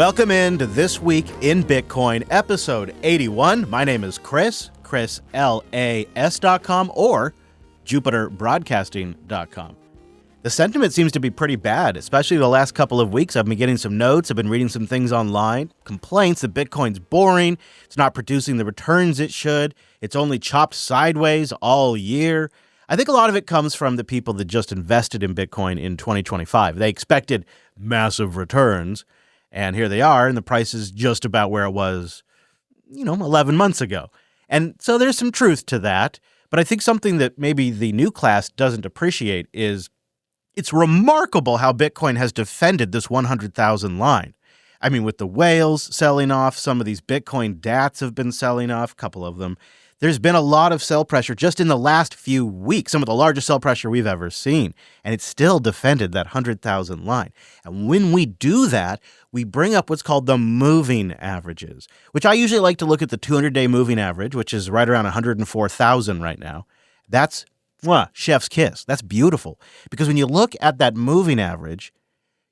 Welcome into This Week in Bitcoin, episode 81. My name is Chris LAS.com or JupiterBroadcasting.com. The sentiment seems to be pretty bad, especially the last couple of weeks. I've been getting some notes, I've been reading some things online, complaints that Bitcoin's boring, it's not producing the returns it should, it's only chopped sideways all year. I think a lot of it comes from the people that just invested in Bitcoin in 2025. They expected massive returns, and here they are, and the price is just about where it was, 11 months ago. And so there's some truth to that, but I think something that maybe the new class doesn't appreciate is it's remarkable how Bitcoin has defended this 100,000 line. I mean, with the whales selling off, some of these Bitcoin DATs have been selling off, a couple of them. There's been a lot of sell pressure just in the last few weeks, some of the largest sell pressure we've ever seen, and it's still defended that 100,000 line. And when we do that, we bring up what's called the moving averages, which I usually like to look at the 200-day moving average, which is right around 104,000 right now. That's chef's kiss. That's beautiful. Because when you look at that moving average,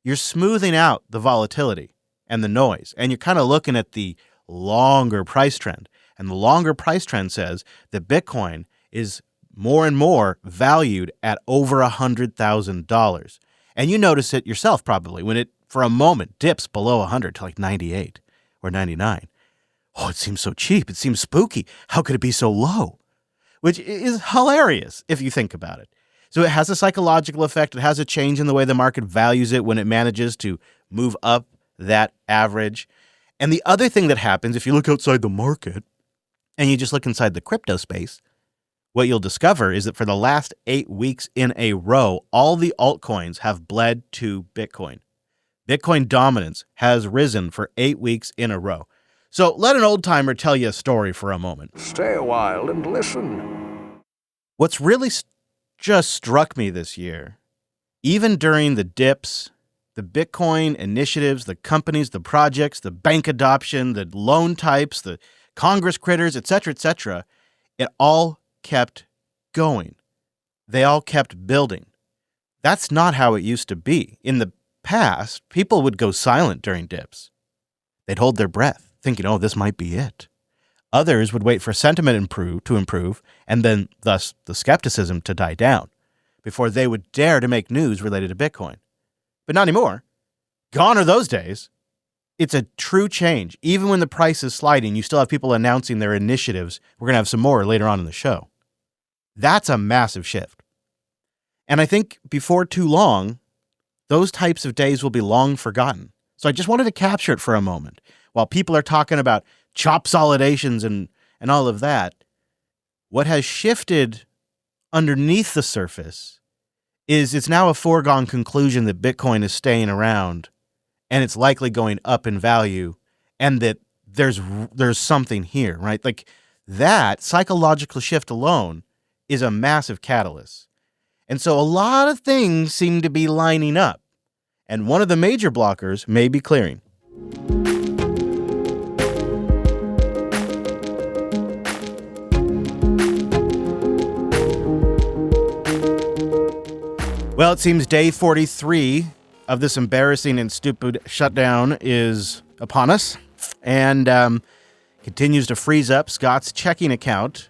you're smoothing out the volatility and the noise, and you're kind of looking at the longer price trend. And the longer price trend says that Bitcoin is more and more valued at over $100,000. And you notice it yourself probably when it, for a moment, dips below 100 to like 98 or 99. Oh, it seems so cheap. It seems spooky. How could it be so low? Which is hilarious if you think about it. So it has a psychological effect. It has a change in the way the market values it when it manages to move up that average. And the other thing that happens, if you look outside the market and you just look inside the crypto space, what you'll discover is that for the last 8 weeks in a row, all the altcoins have bled to Bitcoin. Bitcoin dominance has risen for 8 weeks in a row. So let an old-timer tell you a story for a moment. Stay a while and listen. What's really just struck me this year, even during the dips, the Bitcoin initiatives, the companies, the projects, the bank adoption, the loan types, the Congress critters, et cetera, it all kept going. They all kept building. That's not how it used to be. In the past, people would go silent during dips. They'd hold their breath, thinking, this might be it. Others would wait for sentiment to improve, and then thus the skepticism to die down, before they would dare to make news related to Bitcoin. But not anymore. Gone are those days. It's a true change. Even when the price is sliding, you still have people announcing their initiatives. We're going to have some more later on in the show. That's a massive shift. And I think before too long, those types of days will be long forgotten. So I just wanted to capture it for a moment. While people are talking about chop solidations and all of that, what has shifted underneath the surface is it's now a foregone conclusion that Bitcoin is staying around and it's likely going up in value and that there's something here, right? Like that psychological shift alone is a massive catalyst. And so a lot of things seem to be lining up. And one of the major blockers may be clearing. Well, it seems day 43 of this embarrassing and stupid shutdown is upon us and continues to freeze up Scott's checking account,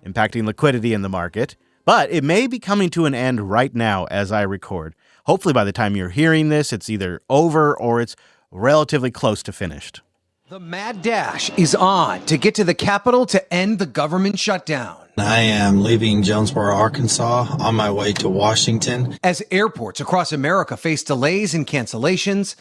impacting liquidity in the market. But it may be coming to an end right now as I record. Hopefully by the time you're hearing this, it's either over or it's relatively close to finished. The mad dash is on to get to the Capitol to end the government shutdown. I am leaving Jonesboro, Arkansas, on my way to Washington. As airports across America face delays and cancellations,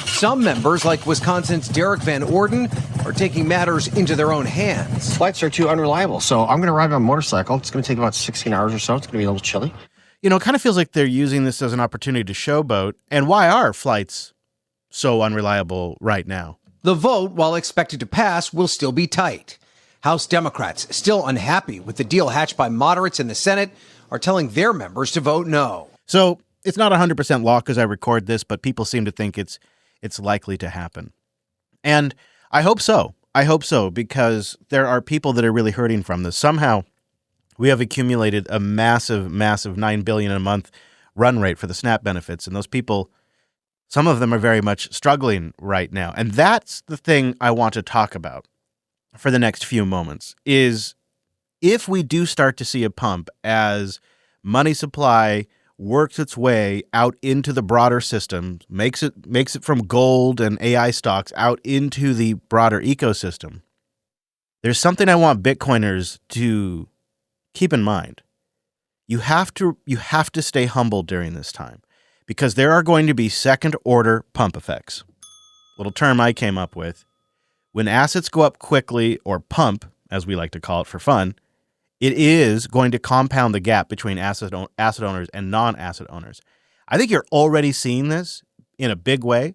some members, like Wisconsin's Derek Van Orden, are taking matters into their own hands. Flights are too unreliable, so I'm going to ride on a motorcycle. It's going to take about 16 hours or so. It's going to be a little chilly. It kind of feels like they're using this as an opportunity to showboat. And why are flights so unreliable right now? The vote, while expected to pass, will still be tight. House Democrats, still unhappy with the deal hatched by moderates in the Senate, are telling their members to vote no. So it's not 100% lock as I record this, but people seem to think it's likely to happen. And I hope so. I hope so, because there are people that are really hurting from this. Somehow we have accumulated a massive $9 billion a month run rate for the SNAP benefits, and those people Some of them are very much struggling right now. And that's the thing I want to talk about for the next few moments is if we do start to see a pump as money supply works its way out into the broader system, makes it from gold and AI stocks out into the broader ecosystem, there's something I want Bitcoiners to keep in mind. You have to stay humble during this time because there are going to be second order pump effects. Little term I came up with. When assets go up quickly, or pump, as we like to call it for fun, it is going to compound the gap between asset owners and non-asset owners. I think you're already seeing this in a big way,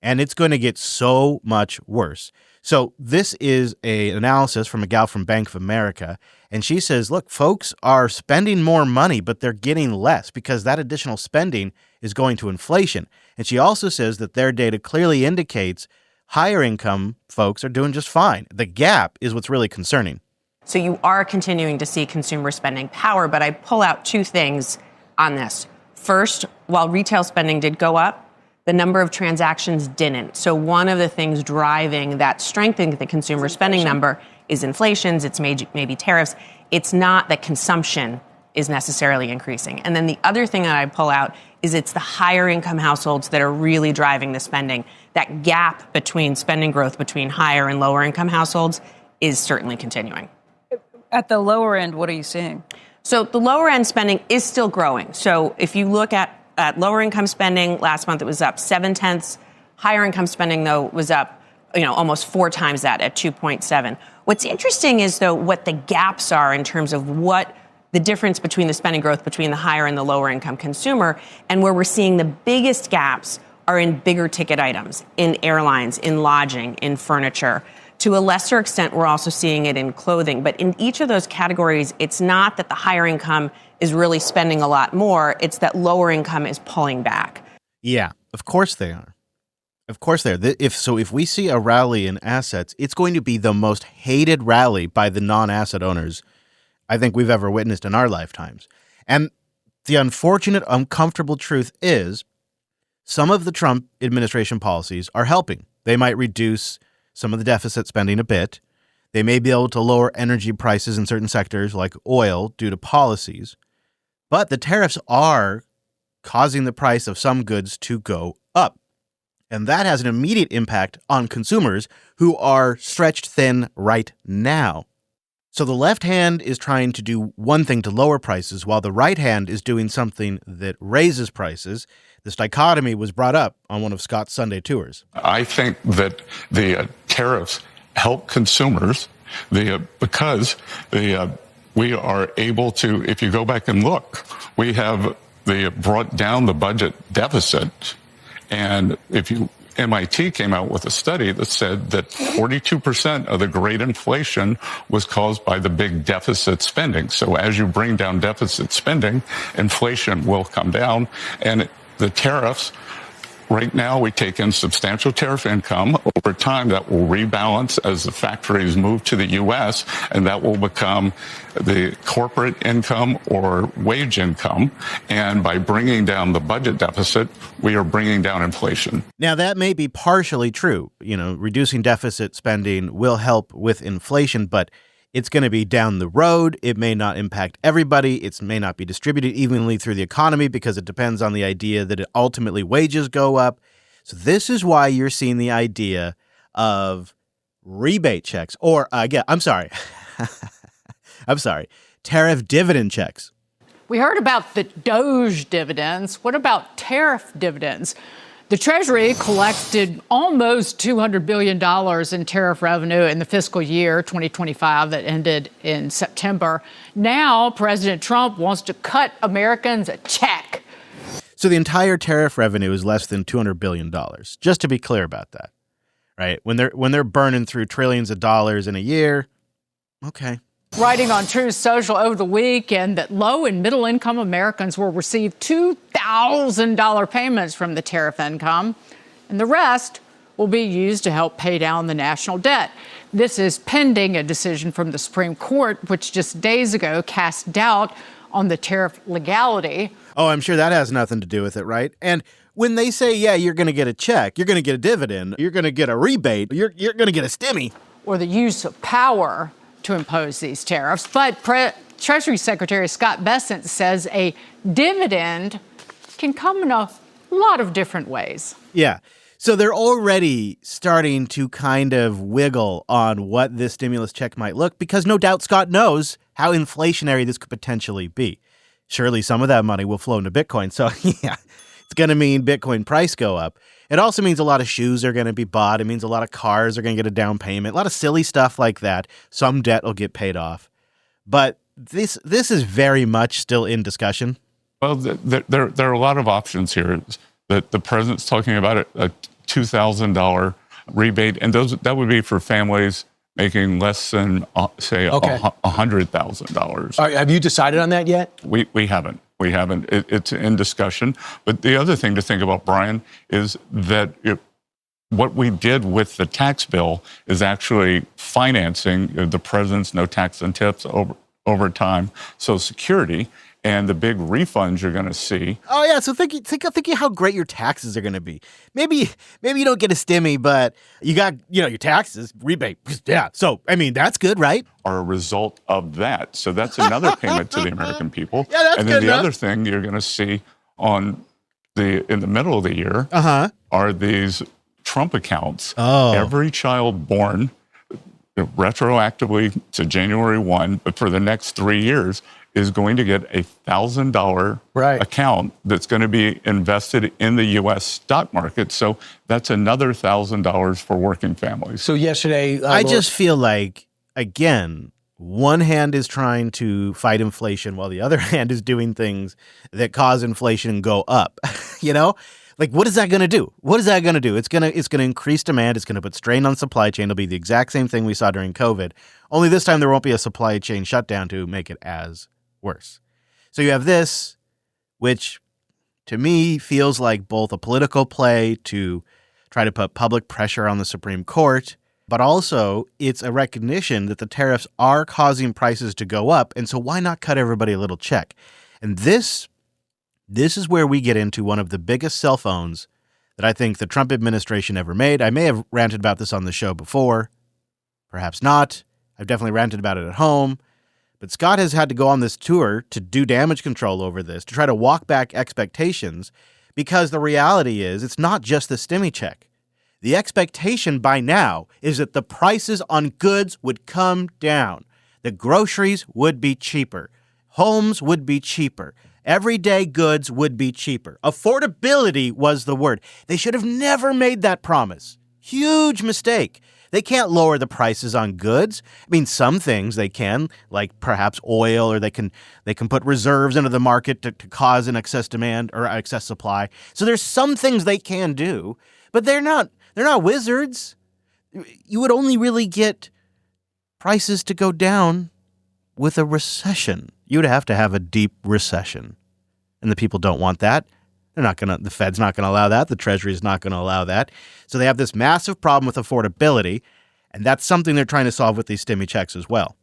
and it's going to get so much worse. So this is an analysis from a gal from Bank of America, and she says, look, folks are spending more money, but they're getting less because that additional spending is going to inflation. And she also says that their data clearly indicates higher income folks are doing just fine. The gap is what's really concerning. So you are continuing to see consumer spending power, but I pull out two things on this. First, while retail spending did go up, the number of transactions didn't. So one of the things driving that strength in the consumer spending number is inflations, it's maybe tariffs. It's not that consumption is necessarily increasing. And then the other thing that I pull out is it's the higher income households that are really driving the spending. That gap between spending growth between higher and lower income households is certainly continuing. At the lower end, what are you seeing? So the lower end spending is still growing. So if you look at lower income spending, last month it was up 0.7. Higher income spending, though, was up, almost 4 times that at 2.7. What's interesting is, though, what the gaps are in terms of what the difference between the spending growth between the higher and the lower income consumer, and where we're seeing the biggest gaps are in bigger ticket items, in airlines, in lodging, in furniture. To a lesser extent, we're also seeing it in clothing. But in each of those categories, it's not that the higher income is really spending a lot more. It's that lower income is pulling back. Yeah, of course they are. Of course they are. If we see a rally in assets, it's going to be the most hated rally by the non-asset owners I think we've ever witnessed in our lifetimes. And the unfortunate, uncomfortable truth is some of the Trump administration policies are helping. They might reduce some of the deficit spending a bit. They may be able to lower energy prices in certain sectors like oil due to policies. But the tariffs are causing the price of some goods to go up. And that has an immediate impact on consumers who are stretched thin right now. So the left hand is trying to do one thing to lower prices, while the right hand is doing something that raises prices. This dichotomy was brought up on one of Scott's Sunday tours. I think that the tariffs help consumers because we are able to, if you go back and look, we have brought down the budget deficit. And MIT came out with a study that said that 42% of the great inflation was caused by the big deficit spending. So as you bring down deficit spending, inflation will come down. And the tariffs, right now we take in substantial tariff income. Over time, that will rebalance as the factories move to the U.S., and that will become the corporate income or wage income. And by bringing down the budget deficit, we are bringing down inflation. Now, that may be partially true. Reducing deficit spending will help with inflation, but it's going to be down the road. It may not impact everybody. It may not be distributed evenly through the economy because it depends on the idea that ultimately wages go up. So this is why you're seeing the idea of rebate checks I'm sorry, tariff dividend checks. We heard about the Doge dividends. What about tariff dividends? The Treasury collected almost $200 billion in tariff revenue in the fiscal year 2025 that ended in September. Now, President Trump wants to cut Americans a check. So the entire tariff revenue is less than $200 billion, just to be clear about that, right? When they're burning through trillions of dollars in a year, okay. Writing on Truth Social over the weekend that low and middle income Americans will receive $2,000 payments from the tariff income, and the rest will be used to help pay down the national debt. This is pending a decision from the Supreme Court, which just days ago cast doubt on the tariff legality. Oh, I'm sure that has nothing to do with it, right? And when they say, yeah, you're going to get a check, you're going to get a dividend, you're going to get a rebate, you're going to get a stimmy. Or the use of power to impose these tariffs. But Treasury Secretary Scott Bessent says a dividend can come in a lot of different ways. Yeah. So they're already starting to kind of wiggle on what this stimulus check might look, because no doubt Scott knows how inflationary this could potentially be. Surely some of that money will flow into Bitcoin. So yeah, it's going to mean Bitcoin price go up. It also means a lot of shoes are going to be bought. It means a lot of cars are going to get a down payment, a lot of silly stuff like that. Some debt will get paid off. But this is very much still in discussion. Well, there are a lot of options here. That the president's talking about a $2,000 rebate, and that would be for families making less than, say, $100,000. Have you decided on that yet? We haven't. It's in discussion. But the other thing to think about, Brian, is that what we did with the tax bill is actually financing the president's no tax and tips over time. So Security and the big refunds you're going to see. Oh yeah, so think how great your taxes are going to be. Maybe you don't get a stimmy, but you got your taxes rebate. Yeah, so I mean that's good, right? Are a result of that. So that's another payment to the American people. Yeah, that's and then good the enough. other thing you're going to see in the middle of the year are these Trump accounts. Oh. Every child born retroactively to January 1, but for the next 3 years, is going to get a $1,000 account that's going to be invested in the U.S. stock market. So that's another $1,000 for working families. So yesterday, I just feel like, again, one hand is trying to fight inflation while the other hand is doing things that cause inflation go up. Like, what is that going to do? What is that going to do? It's going to increase demand. It's going to put strain on supply chain. It'll be the exact same thing we saw during COVID. Only this time there won't be a supply chain shutdown to make it as worse. So you have this, which to me feels like both a political play to try to put public pressure on the Supreme Court, but also it's a recognition that the tariffs are causing prices to go up. And so why not cut everybody a little check? And this is where we get into one of the biggest cell phones that I think the Trump administration ever made. I may have ranted about this on the show before, perhaps not. I've definitely ranted about it at home. But Scott has had to go on this tour to do damage control over this, to try to walk back expectations, because the reality is it's not just the stimmy check. The expectation by now is that the prices on goods would come down. The groceries would be cheaper. Homes would be cheaper. Everyday goods would be cheaper. Affordability was the word. They should have never made that promise. Huge mistake. They can't lower the prices on goods. I mean, some things they can, like perhaps oil, or they can put reserves into the market to cause an excess demand or excess supply. So there's some things they can do, but they're not wizards. You would only really get prices to go down with a recession. You would have to have a deep recession. And the people don't want that. The Fed's not going to allow that. The Treasury is not going to allow that. So they have this massive problem with affordability, and that's something they're trying to solve with these stimmy checks as well.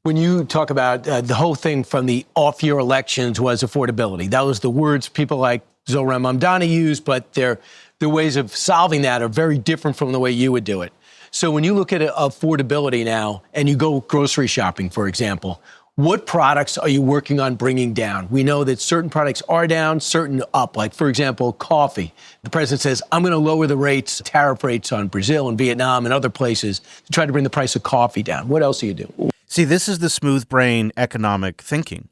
When you talk about the whole thing from the off-year elections was affordability. That was the words people like Zohran Mamdani used, but their ways of solving that are very different from the way you would do it. So when you look at affordability now and you go grocery shopping, for example, what products are you working on bringing down? We know that certain products are down, certain up. Like, for example, coffee. The president says, I'm going to lower the tariff rates on Brazil and Vietnam and other places to try to bring the price of coffee down. What else are you doing? See, this is the smooth brain economic thinking.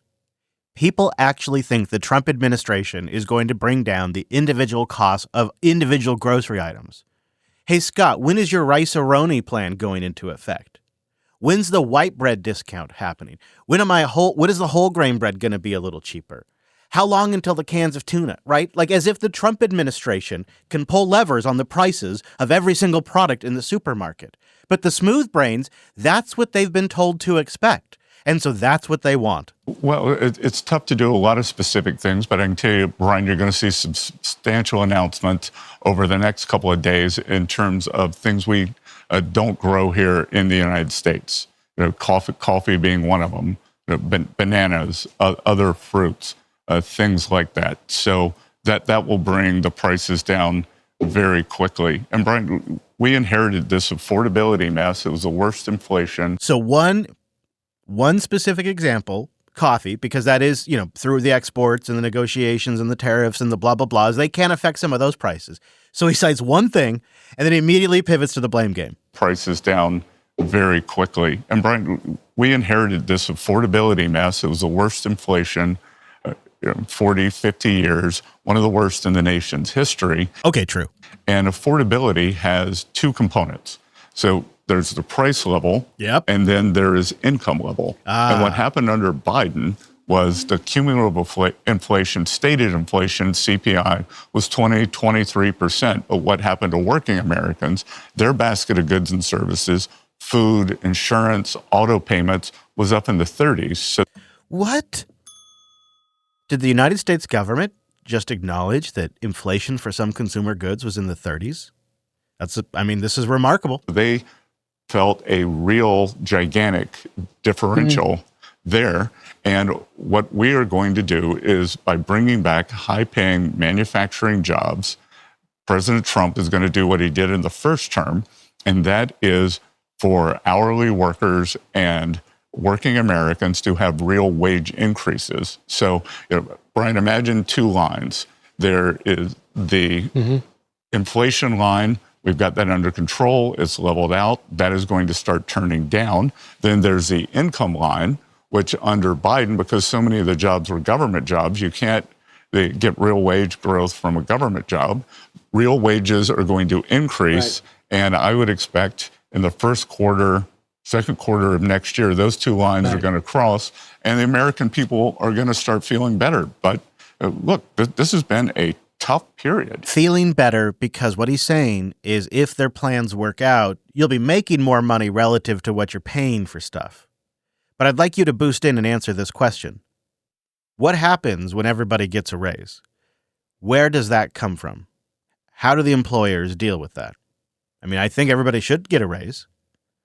People actually think the Trump administration is going to bring down the individual costs of individual grocery items. Hey, Scott, when is your rice-a-roni plan going into effect? When's the white bread discount happening? When is the whole grain bread going to be a little cheaper? How long until the cans of tuna, right? Like as if the Trump administration can pull levers on the prices of every single product in the supermarket. But the smooth brains, that's what they've been told to expect. And so that's what they want. Well, it's tough to do a lot of specific things, but I can tell you, Brian, you're going to see some substantial announcements over the next couple of days in terms of things we don't grow here in the United States. Coffee being one of them, bananas, other fruits, things like that. So that will bring the prices down very quickly. And Brian, we inherited this affordability mess. It was the worst inflation. So one specific example, coffee, because that is, through the exports and the negotiations and the tariffs and the blah, blah, blahs, they can affect some of those prices. So he cites one thing and then he immediately pivots to the blame game. Prices down very quickly. And Brian, we inherited this affordability mess. It was the worst inflation 40, 50 years, one of the worst in the nation's history. Okay, true. And affordability has two components. So there's the price level, yep, and then there is income level. And what happened under Biden was the cumulative inflation, stated inflation, CPI, was 23%. But what happened to working Americans, their basket of goods and services, food, insurance, auto payments, was up in the 30s. So what? Did the United States government just acknowledge that inflation for some consumer goods was in the 30s? This is remarkable. They felt a real gigantic differential there. And what we are going to do is, by bringing back high-paying manufacturing jobs, President Trump is going to do what he did in the first term, and that is for hourly workers and working Americans to have real wage increases. So, Brian, imagine two lines. There is the inflation line. We've got that under control. It's leveled out. That is going to start turning down. Then there's the income line, which under Biden, because so many of the jobs were government jobs, you can't get real wage growth from a government job. Real wages are going to increase. Right. And I would expect in the first quarter, second quarter of next year, those two lines are going to cross, and the American people are going to start feeling better. But look, this has been a tough period. Feeling better because what he's saying is if their plans work out, you'll be making more money relative to what you're paying for stuff. But I'd like you to boost in and answer this question. What happens when everybody gets a raise? Where does that come from? How do the employers deal with that? I think everybody should get a raise.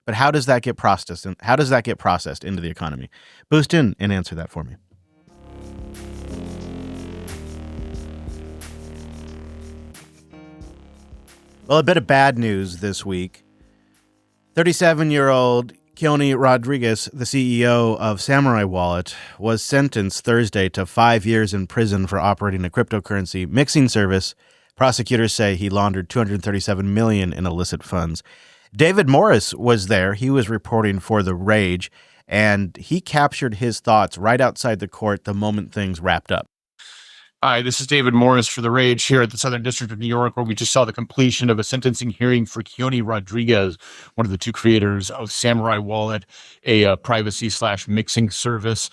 But how does that get processed? And how does that get processed into the economy? Boost in and answer that for me. Well, a bit of bad news this week. 37-year-old Keone Rodriguez, the CEO of Samourai Wallet, was sentenced Thursday to 5 years in prison for operating a cryptocurrency mixing service. Prosecutors say he laundered $237 million in illicit funds. David Morris was there. He was reporting for The Rage, and he captured his thoughts right outside the court the moment things wrapped up. Hi, this is David Morris for The Rage here at the Southern District of New York, where we just saw the completion of a sentencing hearing for Keone Rodriguez, one of the two creators of Samourai Wallet, a privacy/mixing service.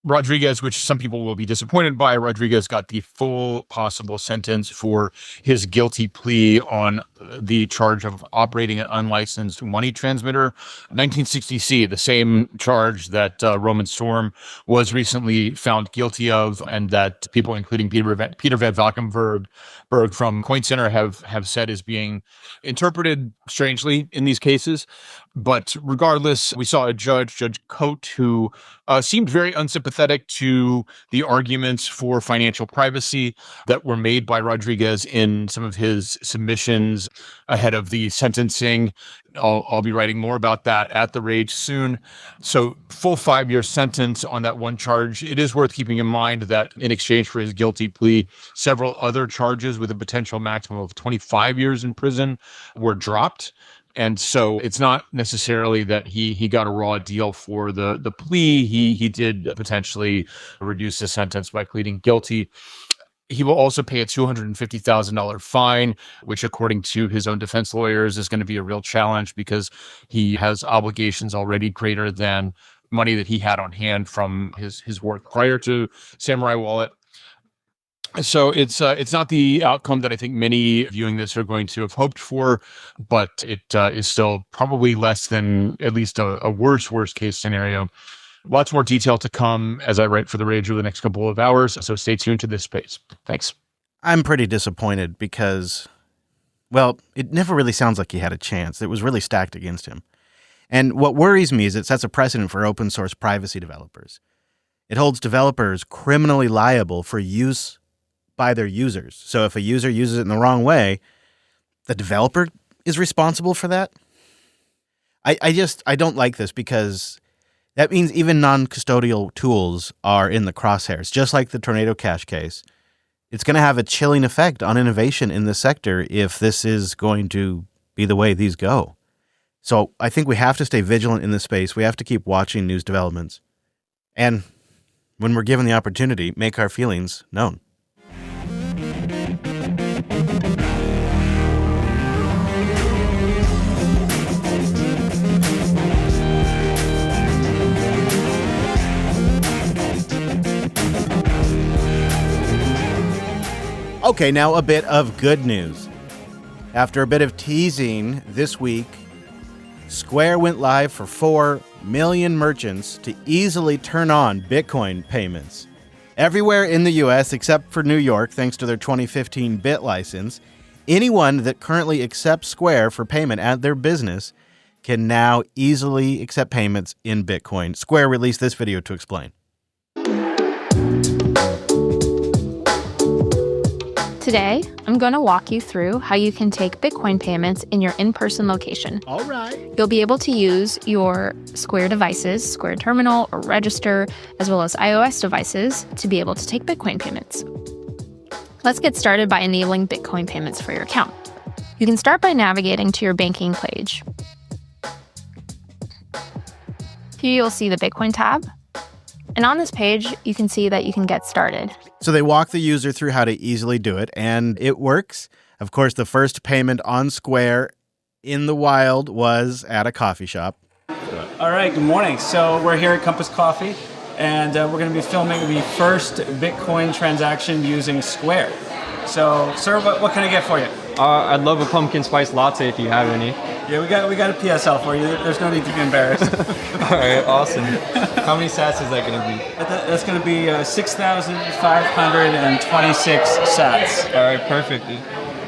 Rodriguez, which some people will be disappointed by, Rodriguez got the full possible sentence for his guilty plea on the charge of operating an unlicensed money transmitter. 1960C, the same charge that Roman Storm was recently found guilty of, and that people, including Peter Van Valkenburg from Coin Center, have said is being interpreted strangely in these cases. But regardless, we saw a Judge Cote, who seemed very unsympathetic to the arguments for financial privacy that were made by Rodriguez in some of his submissions ahead of the sentencing. I'll be writing more about that at The Rage soon. So full 5-year sentence on that one charge. It is worth keeping in mind that in exchange for his guilty plea, several other charges with a potential maximum of 25 years in prison were dropped. And so it's not necessarily that he got a raw deal for the plea. He did potentially reduce his sentence by pleading guilty. He will also pay a $250,000 fine, which, according to his own defense lawyers, is going to be a real challenge because he has obligations already greater than money that he had on hand from his work prior to Samourai Wallet. So it's not the outcome that I think many viewing this are going to have hoped for, but it is still probably less than at least a worst case scenario. Lots more detail to come as I write for The Rage over the next couple of hours, so stay tuned to this space. Thanks. I'm pretty disappointed because, well, it never really sounds like he had a chance. It was really stacked against him. And what worries me is it sets a precedent for open source privacy developers. It holds developers criminally liable for use by their users. So if a user uses it in the wrong way, the developer is responsible for that. I don't like this because that means even non-custodial tools are in the crosshairs, just like the Tornado Cash case. It's going to have a chilling effect on innovation in the sector if this is going to be the way these go. So I think we have to stay vigilant in this space. We have to keep watching news developments. And when we're given the opportunity, make our feelings known. Okay, now a bit of good news. After a bit of teasing this week, Square went live for 4 million merchants to easily turn on Bitcoin payments. Everywhere in the U.S. except for New York, thanks to their 2015 BIT license, anyone that currently accepts Square for payment at their business can now easily accept payments in Bitcoin. Square released this video to explain. Today, I'm going to walk you through how you can take Bitcoin payments in your in-person location. All right. You'll be able to use your Square devices, Square Terminal or Register, as well as iOS devices to be able to take Bitcoin payments. Let's get started by enabling Bitcoin payments for your account. You can start by navigating to your banking page. Here you'll see the Bitcoin tab. And on this page, you can see that you can get started. So they walk the user through how to easily do it, and it works. Of course, the first payment on Square in the wild was at a coffee shop. All right, good morning. So we're here at Compass Coffee, and we're going to be filming the first Bitcoin transaction using Square. So, sir, what can I get for you? I'd love a pumpkin spice latte if you have any. Yeah, we got a PSL for you. There's no need to be embarrassed. All right, awesome. How many sats is that going to be? That's going to be 6,526 sats. All right, perfect.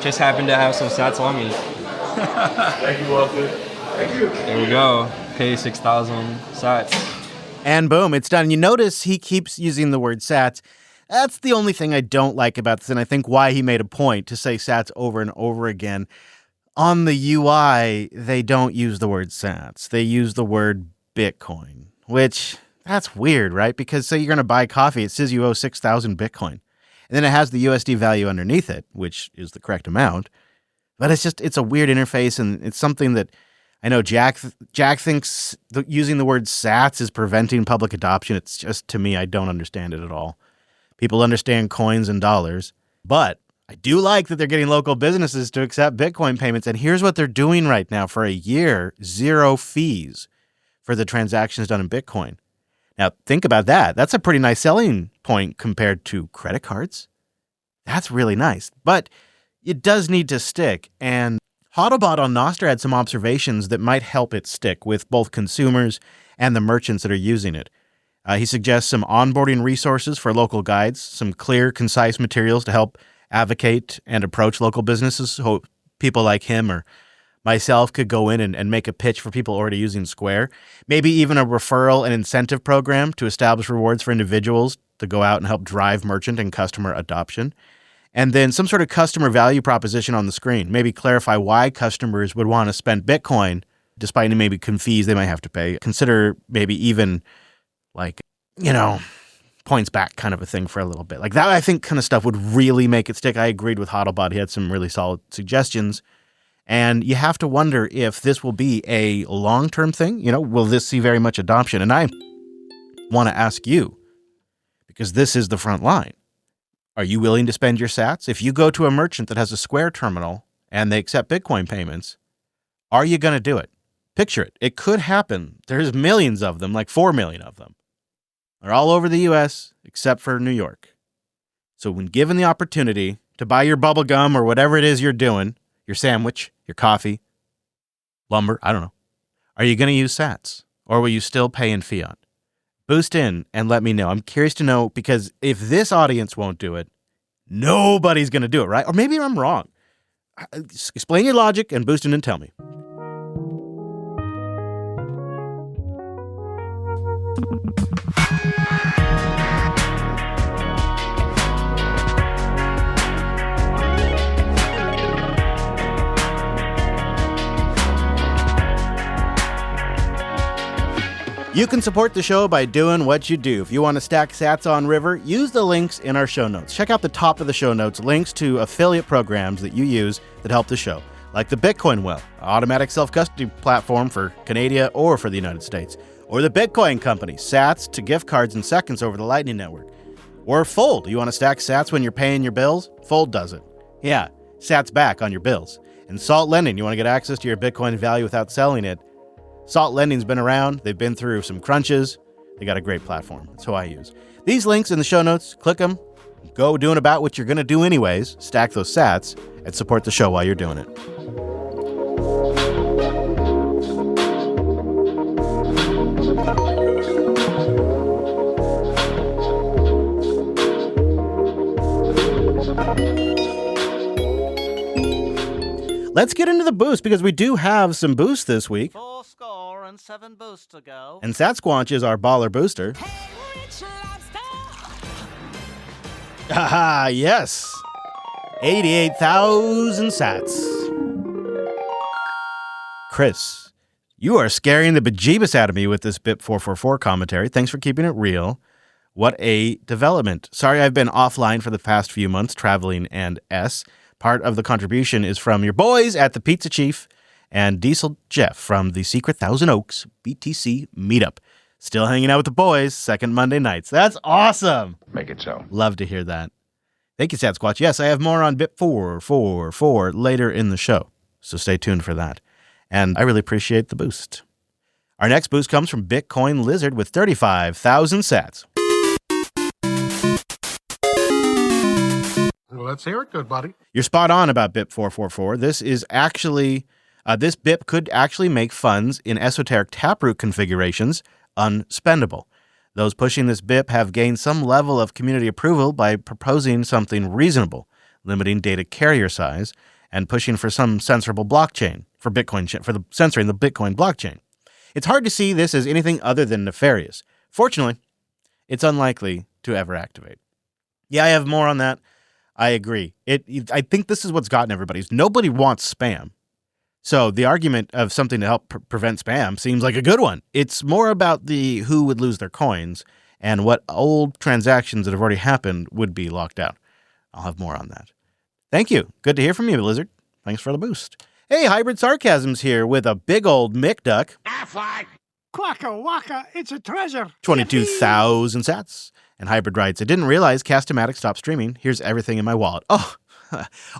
Just happened to have some sats on me. Thank you, Walter. Thank you. There we go. Pay 6,000 sats. And boom, it's done. You notice he keeps using the word sats. That's the only thing I don't like about this, and I think why he made a point to say sats over and over again. On the UI, they don't use the word sats. They use the word Bitcoin, which that's weird, right? Because say you're going to buy coffee, it says you owe 6,000 Bitcoin. And then it has the USD value underneath it, which is the correct amount. But it's a weird interface, and it's something that I know Jack thinks using the word sats is preventing public adoption. It's just, to me, I don't understand it at all. People understand coins and dollars, but I do like that they're getting local businesses to accept Bitcoin payments. And here's what they're doing right now for a year, 0 fees for the transactions done in Bitcoin. Now, think about that. That's a pretty nice selling point compared to credit cards. That's really nice, but it does need to stick. And Hodlbot on Nostr had some observations that might help it stick with both consumers and the merchants that are using it. He suggests some onboarding resources for local guides, some clear, concise materials to help advocate and approach local businesses so people like him or myself could go in and make a pitch for people already using Square. Maybe even a referral and incentive program to establish rewards for individuals to go out and help drive merchant and customer adoption. And then some sort of customer value proposition on the screen. Maybe clarify why customers would want to spend Bitcoin despite any maybe fees they might have to pay. Consider maybe even points back kind of a thing for a little bit. Like that, I think kind of stuff would really make it stick. I agreed with Hodlbot. He had some really solid suggestions. And you have to wonder if this will be a long-term thing. Will this see very much adoption? And I want to ask you, because this is the front line. Are you willing to spend your sats? If you go to a merchant that has a Square terminal and they accept Bitcoin payments, are you going to do it? Picture it. It could happen. There's millions of them, like 4 million of them. They're all over the U.S. except for New York. So when given the opportunity to buy your bubble gum or whatever it is you're doing, your sandwich, your coffee, lumber, I don't know, are you going to use sats or will you still pay in fiat? Boost in and let me know. I'm curious to know, because if this audience won't do it, nobody's going to do it, right? Or maybe I'm wrong. Explain your logic and boost in and tell me. You can support the show by doing what you do. If you want to stack sats on River, use the links in our show notes. Check out the top of the show notes, links to affiliate programs that you use that help the show, like the Bitcoin Well, automatic self-custody platform for Canada or for the United States, or the Bitcoin Company, sats to gift cards in seconds over the Lightning Network. Or Fold. You want to stack sats when you're paying your bills? Fold does it. Yeah, sats back on your bills. And Salt Lending. You want to get access to your Bitcoin value without selling it? Salt Lending's been around. They've been through some crunches. They got a great platform. That's who I use. These links in the show notes, click them. Go doing about what you're going to do anyways. Stack those sats and support the show while you're doing it. Let's get into the boost because we do have some boosts this week. 4 score and 7 boosts to go. And Satsquatch is our baller booster. Haha, yes. 88,000 sats. Chris, you are scaring the bejeebus out of me with this BIP 444 commentary. Thanks for keeping it real. What a development. Sorry I've been offline for the past few months, traveling and Part of the contribution is from your boys at the Pizza Chief and Diesel Jeff from the Secret Thousand Oaks BTC Meetup. Still hanging out with the boys, second Monday nights. That's awesome. Make it so. Love to hear that. Thank you, Satsquatch. Yes, I have more on BIP 444 later in the show, so stay tuned for that. And I really appreciate the boost. Our next boost comes from Bitcoin Lizard with 35,000 sats. Well, let's hear it, good buddy. You're spot on about BIP 444. This is actually, this BIP could actually make funds in esoteric taproot configurations unspendable. Those pushing this BIP have gained some level of community approval by proposing something reasonable, limiting data carrier size, and pushing for some censorable blockchain for Bitcoin, for the censoring the Bitcoin blockchain. It's hard to see this as anything other than nefarious. Fortunately, it's unlikely to ever activate. Yeah, I have more on that. I agree. I think this is what's gotten everybody. Nobody wants spam. So the argument of something to help prevent spam seems like a good one. It's more about the who would lose their coins and what old transactions that have already happened would be locked out. I'll have more on that. Thank you. Good to hear from you, Blizzard. Thanks for the boost. Hey, Hybrid Sarcasm's here with a big old McDuck. Affleck! Quacka wacka, it's a treasure. 22,000 sats. And Hybrid writes, I didn't realize Cast-O-Matic stopped streaming. Here's everything in my wallet. Oh,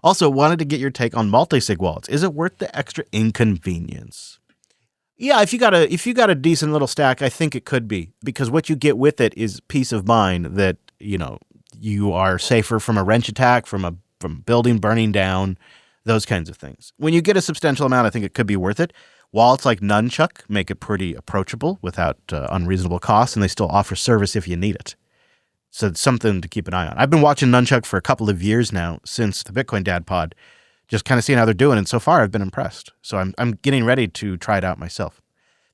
also wanted to get your take on multi-sig wallets. Is it worth the extra inconvenience? Yeah, if you got a decent little stack, I think it could be, because what you get with it is peace of mind that, you know, you are safer from a wrench attack, from building burning down, those kinds of things. When you get a substantial amount, I think it could be worth it. Wallets like Nunchuck make it pretty approachable without unreasonable costs, and they still offer service if you need it. So it's something to keep an eye on. I've been watching Nunchuck for a couple of years now since the Bitcoin Dad Pod, just kind of seeing how they're doing. And so far, I've been impressed. So I'm getting ready to try it out myself.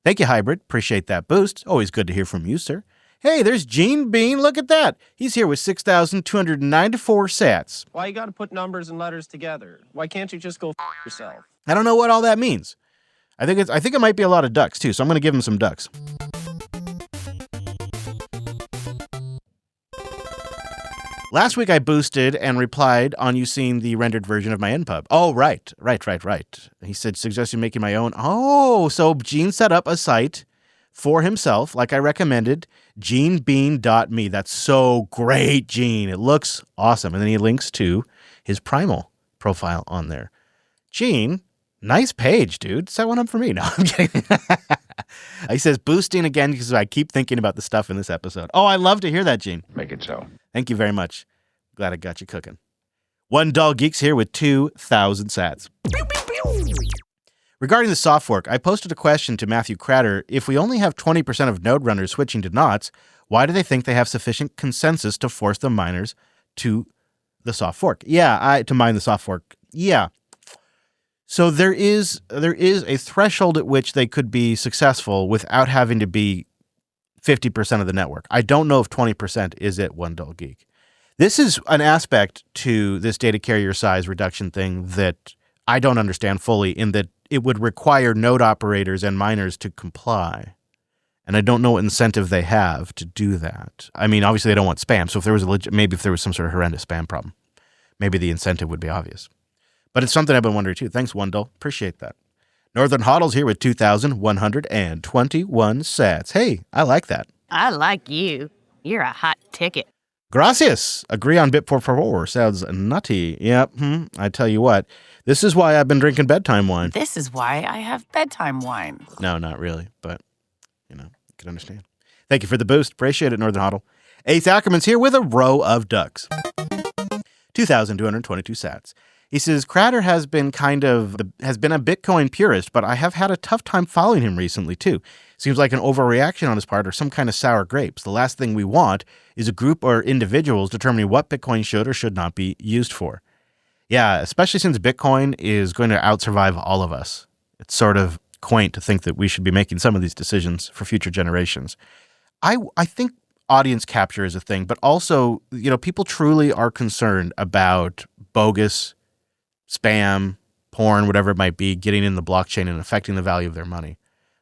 Thank you, Hybrid. Appreciate that boost. Always good to hear from you, sir. Hey, there's Gene Bean. Look at that. He's here with 6,294 sats. Why you got to put numbers and letters together? Why can't you just go yourself? I don't know what all that means. I think it might be a lot of ducks, too. So I'm going to give him some ducks. Last week I boosted and replied on you seeing the rendered version of my NPub. Oh, right. He said, suggested making my own. Oh, so Gene set up a site for himself, like I recommended, genebean.me. That's so great, Gene. It looks awesome. And then he links to his Primal profile on there. Gene, nice page, dude. Set one up for me. No, I'm kidding. He says, boosting again because I keep thinking about the stuff in this episode. Oh, I love to hear that, Gene. Make it so. Thank you very much. Glad I got you cooking. One Dull Geeks here with 2,000 sats. Regarding the soft fork, I posted a question to Matthew Cratter. If we only have 20% of node runners switching to knots, why do they think they have sufficient consensus to force the miners to the soft fork? To mine the soft fork. Yeah. So there is a threshold at which they could be successful without having to be 50% of the network. I don't know if 20% is at One Dull Geek. This is an aspect to this data carrier size reduction thing that I don't understand fully, in that it would require node operators and miners to comply. And I don't know what incentive they have to do that. I mean, obviously they don't want spam. So if there was maybe if there was some sort of horrendous spam problem, maybe the incentive would be obvious. But it's something I've been wondering too. Thanks, Wendell. Appreciate that. Northern Hodl's here with 2,121 sats. Hey, I like that. I like you. You're a hot ticket. Gracias. Agree on bit 444. Sounds nutty. Yep. I tell you what, this is why I've been drinking bedtime wine. This is why I have bedtime wine. No, not really, but, you can understand. Thank you for the boost. Appreciate it, Northern Hodl. Ace Ackerman's here with a row of ducks. 2,222 sats. He says, Crater has been a Bitcoin purist, but I have had a tough time following him recently, too. Seems like an overreaction on his part or some kind of sour grapes. The last thing we want is a group or individuals determining what Bitcoin should or should not be used for. Yeah, especially since Bitcoin is going to outsurvive all of us. It's sort of quaint to think that we should be making some of these decisions for future generations. I think audience capture is a thing, but also, people truly are concerned about bogus spam, porn, whatever it might be, getting in the blockchain and affecting the value of their money.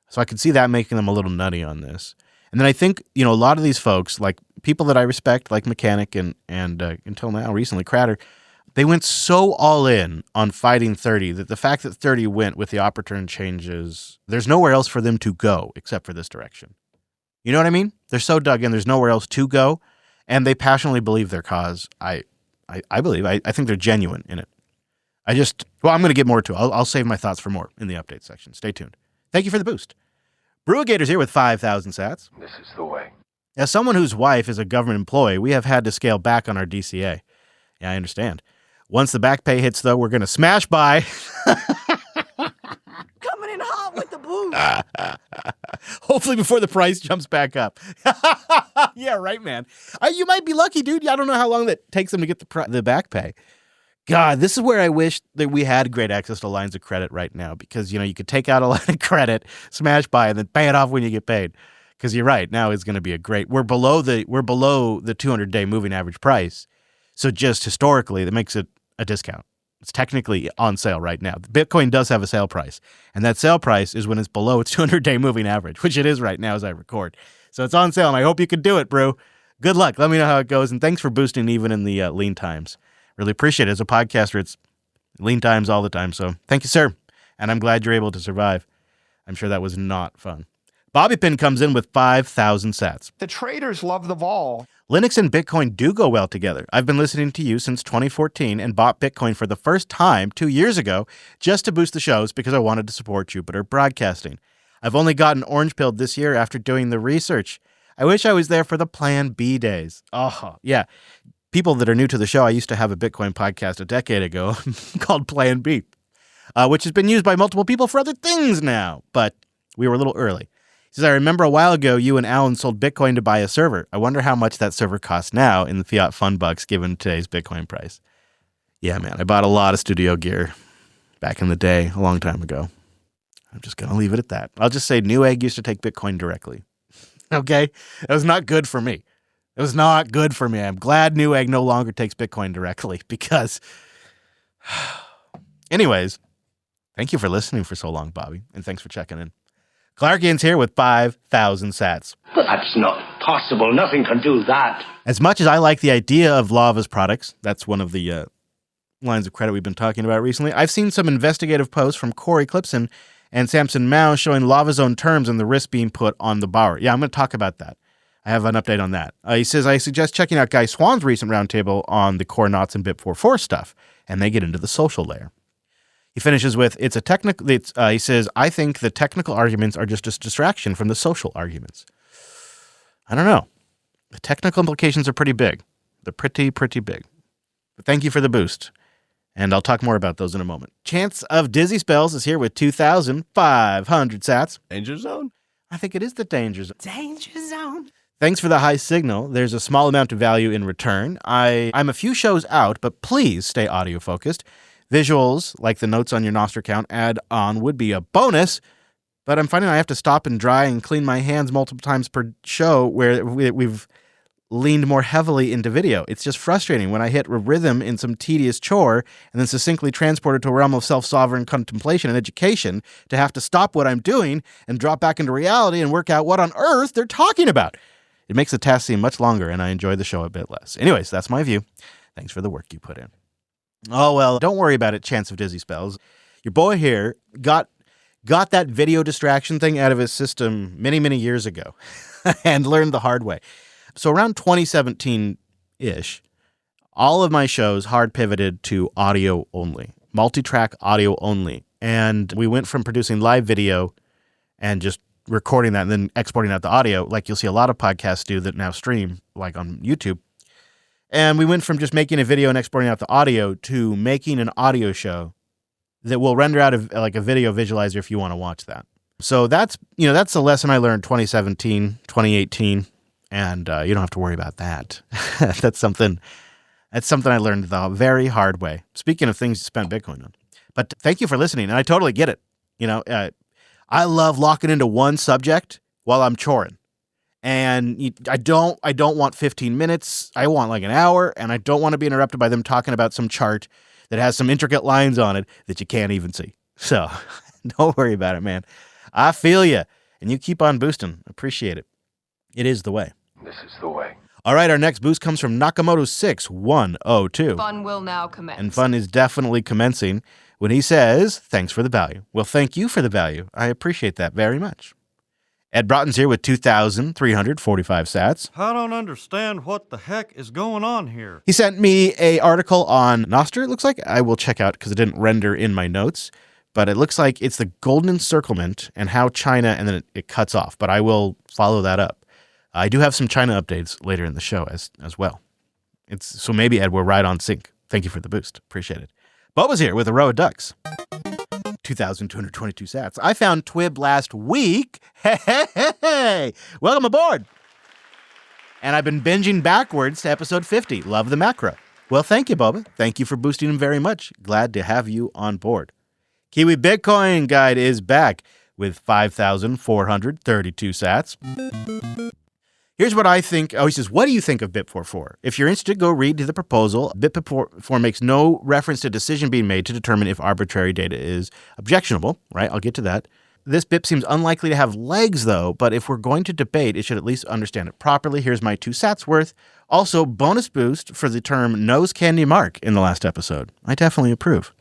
So I could see that making them a little nutty on this. And then I think, a lot of these folks, like people that I respect, like Mechanic and until now, recently, Crater, they went so all in on fighting 30 that the fact that 30 went with the opportune changes, there's nowhere else for them to go except for this direction. You know what I mean? They're so dug in, there's nowhere else to go, and they passionately believe their cause. I think they're genuine in it. I'm going to get more to it. I'll save my thoughts for more in the update section. Stay tuned. Thank you for the boost. Brewgator's here with 5,000 sats. This is the way. As someone whose wife is a government employee, we have had to scale back on our DCA. Yeah, I understand. Once the back pay hits, though, we're going to smash by. Coming in hot with the booze. Hopefully before the price jumps back up. Yeah, right, man. You might be lucky, dude. I don't know how long that takes them to get the back pay. God, this is where I wish that we had great access to lines of credit right now because, you could take out a line of credit, smash by, and then pay it off when you get paid. Because you're right, now it's going to be we're below the 200-day moving average price. So just historically, that makes it a discount. It's technically on sale right now. Bitcoin does have a sale price, and that sale price is when it's below its 200-day moving average, which it is right now as I record. So it's on sale, and I hope you can do it, bro. Good luck. Let me know how it goes, and thanks for boosting even in the lean times. Really appreciate it. As a podcaster, it's lean times all the time. So thank you, sir. And I'm glad you're able to survive. I'm sure that was not fun. Bobby Pin comes in with 5,000 sats. The traders love the vol. Linux and Bitcoin do go well together. I've been listening to you since 2014 and bought Bitcoin for the first time 2 years ago just to boost the shows because I wanted to support Jupiter Broadcasting. I've only gotten orange-pilled this year after doing the research. I wish I was there for the Plan B days. Oh, yeah. People that are new to the show, I used to have a Bitcoin podcast a decade ago called Plan B, which has been used by multiple people for other things now, but we were a little early. He says, I remember a while ago you and Alan sold Bitcoin to buy a server. I wonder how much that server costs now in the fiat fund bucks given today's Bitcoin price. Yeah, man, I bought a lot of studio gear back in the day, a long time ago. I'm just going to leave it at that. I'll just say Newegg used to take Bitcoin directly. Okay? It was not good for me. It was not good for me. I'm glad Newegg no longer takes Bitcoin directly because... Anyways, thank you for listening for so long, Bobby, and thanks for checking in. Clarkian's here with 5,000 sats. That's not possible. Nothing can do that. As much as I like the idea of Lava's products, that's one of the lines of credit we've been talking about recently, I've seen some investigative posts from Corey Clipson and Samson Mao showing Lava's own terms and the risk being put on the borrower. Yeah, I'm going to talk about that. I have an update on that. He says, I suggest checking out Guy Swan's recent roundtable on the core knots and Bit44 stuff, and they get into the social layer. He finishes with, he says, I think the technical arguments are just a distraction from the social arguments. I don't know. The technical implications are pretty big. They're pretty big. But thank you for the boost. And I'll talk more about those in a moment. Chance of Dizzy Spells is here with 2,500 sats. Danger zone? I think it is the danger zone. Danger zone. Thanks for the high signal. There's a small amount of value in return. I'm a few shows out, but please stay audio focused. Visuals, like the notes on your Nostr account add-on, would be a bonus, but I'm finding I have to stop and dry and clean my hands multiple times per show where we've leaned more heavily into video. It's just frustrating when I hit a rhythm in some tedious chore and then succinctly transported to a realm of self-sovereign contemplation and education to have to stop what I'm doing and drop back into reality and work out what on earth they're talking about. It makes the task seem much longer, and I enjoy the show a bit less. Anyways, that's my view. Thanks for the work you put in. Oh, well, don't worry about it, Chance of Dizzy Spells. Your boy here got that video distraction thing out of his system many, many years ago and learned the hard way. So around 2017-ish, all of my shows hard pivoted to audio only, multi-track audio only. And we went from producing live video and just recording that and then exporting out the audio, like you'll see a lot of podcasts do that now stream, like on YouTube. And we went from just making a video and exporting out the audio to making an audio show that will render out like a video visualizer if you want to watch that. So that's the lesson I learned 2017, 2018. And you don't have to worry about that. That's something I learned the very hard way. Speaking of things to spend Bitcoin on. But thank you for listening. And I totally get it. I love locking into one subject while I'm choring. And I don't want 15 minutes. I want like an hour. And I don't want to be interrupted by them talking about some chart that has some intricate lines on it that you can't even see. So don't worry about it, man. I feel you. And you keep on boosting. Appreciate it. It is the way. This is the way. All right, our next boost comes from Nakamoto6102. Fun will now commence. And fun is definitely commencing when he says, thanks for the value. Well, thank you for the value. I appreciate that very much. Ed Broughton's here with 2,345 sats. I don't understand what the heck is going on here. He sent me an article on Nostr, it looks like. I will check out because it didn't render in my notes. But it looks like it's the golden encirclement and how China, and then it cuts off. But I will follow that up. I do have some China updates later in the show as well. So maybe, Ed, we're right on sync. Thank you for the boost. Appreciate it. Bubba's here with a row of ducks. 2,222 sats. I found Twib last week. Hey, welcome aboard. And I've been binging backwards to episode 50. Love the macro. Well, thank you, Bubba. Thank you for boosting him very much. Glad to have you on board. Kiwi Bitcoin Guide is back with 5,432 sats. Here's what I think. Oh, he says, what do you think of BIP44? If you're interested, go read the proposal. BIP44 makes no reference to decision being made to determine if arbitrary data is objectionable, right? I'll get to that. This BIP seems unlikely to have legs, though, but if we're going to debate, it should at least understand it properly. Here's my 2 sats worth. Also, bonus boost for the term nose candy mark in the last episode. I definitely approve.